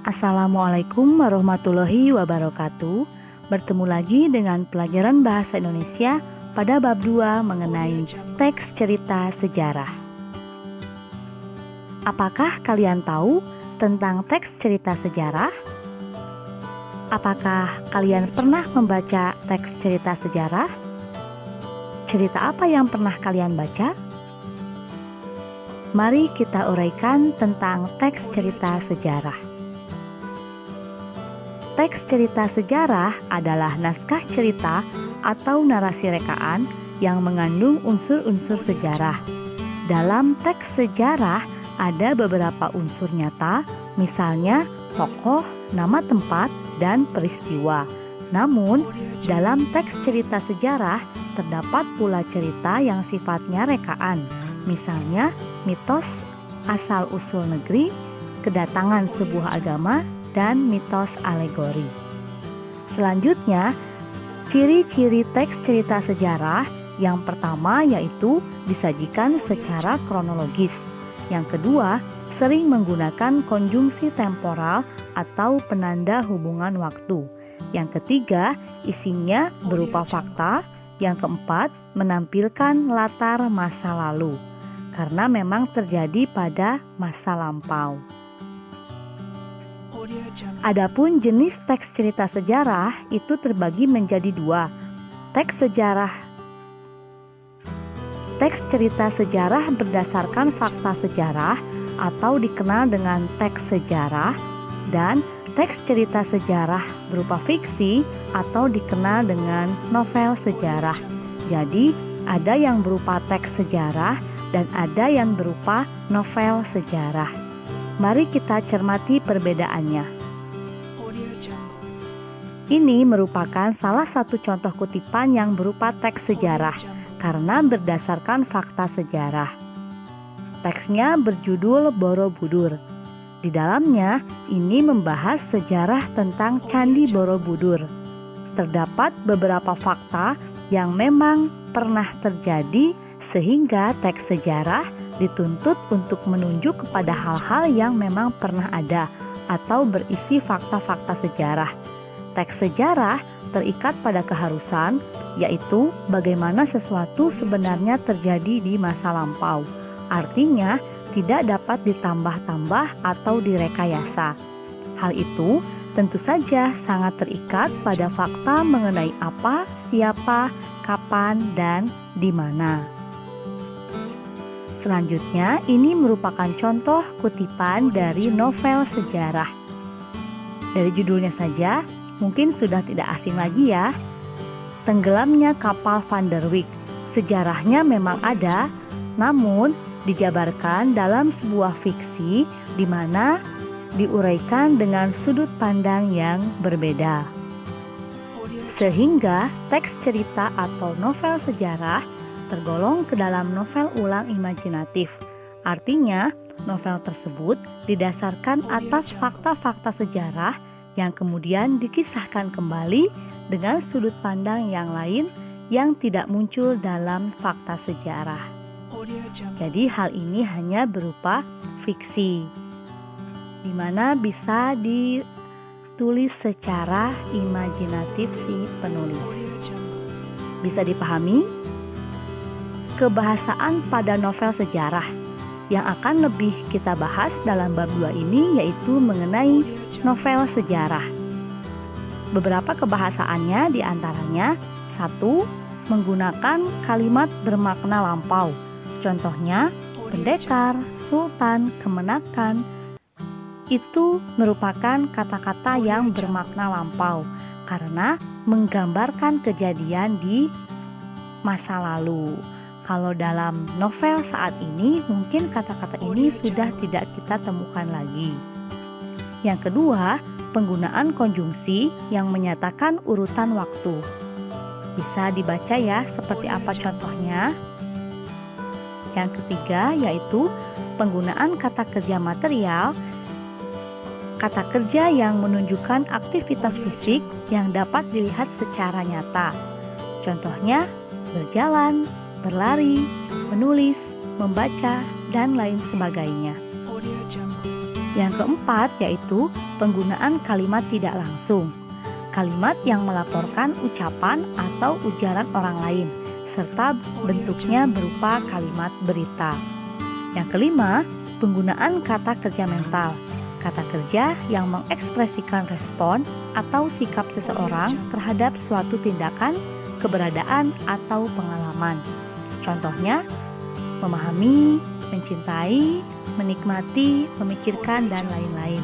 Assalamualaikum warahmatullahi wabarakatuh. Bertemu lagi dengan pelajaran bahasa Indonesia pada bab 2 mengenai teks cerita sejarah. Apakah kalian tahu tentang teks cerita sejarah? Apakah kalian pernah membaca teks cerita sejarah? Cerita apa yang pernah kalian baca? Mari kita uraikan tentang teks cerita sejarah. Teks cerita sejarah adalah naskah cerita atau narasi rekaan yang mengandung unsur-unsur sejarah. Dalam teks sejarah ada beberapa unsur nyata, misalnya tokoh, nama tempat, dan peristiwa. Namun, dalam teks cerita sejarah terdapat pula cerita yang sifatnya rekaan, misalnya mitos asal-usul negeri, kedatangan sebuah agama, dan mitos alegori. Selanjutnya, ciri-ciri teks cerita sejarah yang pertama yaitu disajikan secara kronologis. Yang kedua, sering menggunakan konjungsi temporal atau penanda hubungan waktu. Yang ketiga, isinya berupa fakta. Yang keempat, menampilkan latar masa lalu, karena memang terjadi pada masa lampau. Adapun jenis teks cerita sejarah itu terbagi menjadi dua. Teks cerita sejarah berdasarkan fakta sejarah atau dikenal dengan teks sejarah, dan teks cerita sejarah berupa fiksi atau dikenal dengan novel sejarah. Jadi, ada yang berupa teks sejarah dan ada yang berupa novel sejarah. Mari kita cermati perbedaannya. Ini merupakan salah satu contoh kutipan yang berupa teks sejarah karena berdasarkan fakta sejarah. Teksnya berjudul Borobudur. Di dalamnya, ini membahas sejarah tentang Candi Borobudur. Terdapat beberapa fakta yang memang pernah terjadi sehingga teks sejarah dituntut untuk menunjuk kepada hal-hal yang memang pernah ada atau berisi fakta-fakta sejarah. Teks sejarah terikat pada keharusan, yaitu bagaimana sesuatu sebenarnya terjadi di masa lampau. Artinya, tidak dapat ditambah-tambah atau direkayasa. Hal itu tentu saja sangat terikat pada fakta mengenai apa, siapa, kapan, dan di mana. Selanjutnya, ini merupakan contoh kutipan dari novel sejarah. Dari judulnya saja, mungkin sudah tidak asing lagi ya. Tenggelamnya kapal Van der Wijk. Sejarahnya memang ada, namun dijabarkan dalam sebuah fiksi di mana diuraikan dengan sudut pandang yang berbeda. Sehingga teks cerita atau novel sejarah tergolong ke dalam novel ulang imajinatif. Artinya, novel tersebut didasarkan atas fakta-fakta sejarah yang kemudian dikisahkan kembali dengan sudut pandang yang lain yang tidak muncul dalam fakta sejarah. Jadi hal ini hanya berupa fiksi, di mana bisa ditulis secara imajinatif si penulis. Bisa dipahami? Kebahasaan pada novel sejarah yang akan lebih kita bahas dalam bab 2 ini yaitu mengenai novel sejarah. Beberapa kebahasaannya diantaranya 1. Menggunakan kalimat bermakna lampau. Contohnya, pendekar, sultan, kemenakan. Itu merupakan kata-kata yang bermakna lampau karena menggambarkan kejadian di masa lalu. Kalau dalam novel saat ini, mungkin kata-kata ini sudah tidak kita temukan lagi. Yang kedua, penggunaan konjungsi yang menyatakan urutan waktu. Bisa dibaca ya, seperti apa contohnya. Yang ketiga, yaitu penggunaan kata kerja material, kata kerja yang menunjukkan aktivitas fisik yang dapat dilihat secara nyata. Contohnya, berjalan, berlari, menulis, membaca, dan lain sebagainya. Yang keempat yaitu penggunaan kalimat tidak langsung. Kalimat yang melaporkan ucapan atau ujaran orang lain, serta bentuknya berupa kalimat berita. Yang kelima, penggunaan kata kerja mental. Kata kerja yang mengekspresikan respon atau sikap seseorang terhadap suatu tindakan, keberadaan, atau pengalaman. Contohnya, memahami, mencintai, menikmati, memikirkan, dan lain-lain.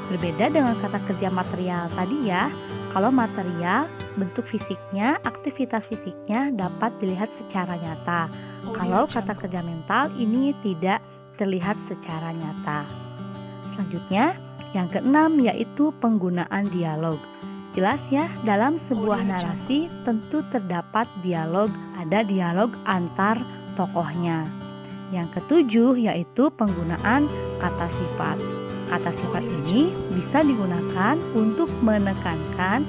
Berbeda dengan kata kerja material tadi ya. Kalau material, bentuk fisiknya, aktivitas fisiknya dapat dilihat secara nyata. Kalau kata kerja mental ini tidak terlihat secara nyata. Selanjutnya, yang keenam yaitu penggunaan dialog. Jelas ya, dalam sebuah narasi tentu terdapat dialog, ada dialog antar tokohnya. Yang ketujuh yaitu penggunaan kata sifat. Kata sifat ini bisa digunakan untuk menekankan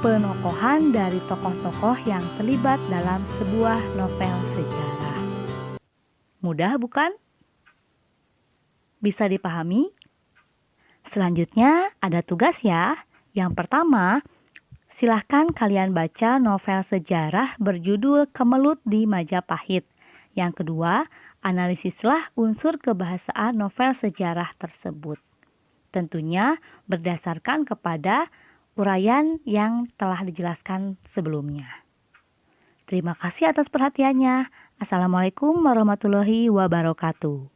penokohan dari tokoh-tokoh yang terlibat dalam sebuah novel sejarah. Mudah bukan? Bisa dipahami? Selanjutnya ada tugas ya. Yang pertama, silahkan kalian baca novel sejarah berjudul Kemelut di Majapahit. Yang kedua, analisislah unsur kebahasaan novel sejarah tersebut. Tentunya berdasarkan kepada uraian yang telah dijelaskan sebelumnya. Terima kasih atas perhatiannya. Assalamualaikum warahmatullahi wabarakatuh.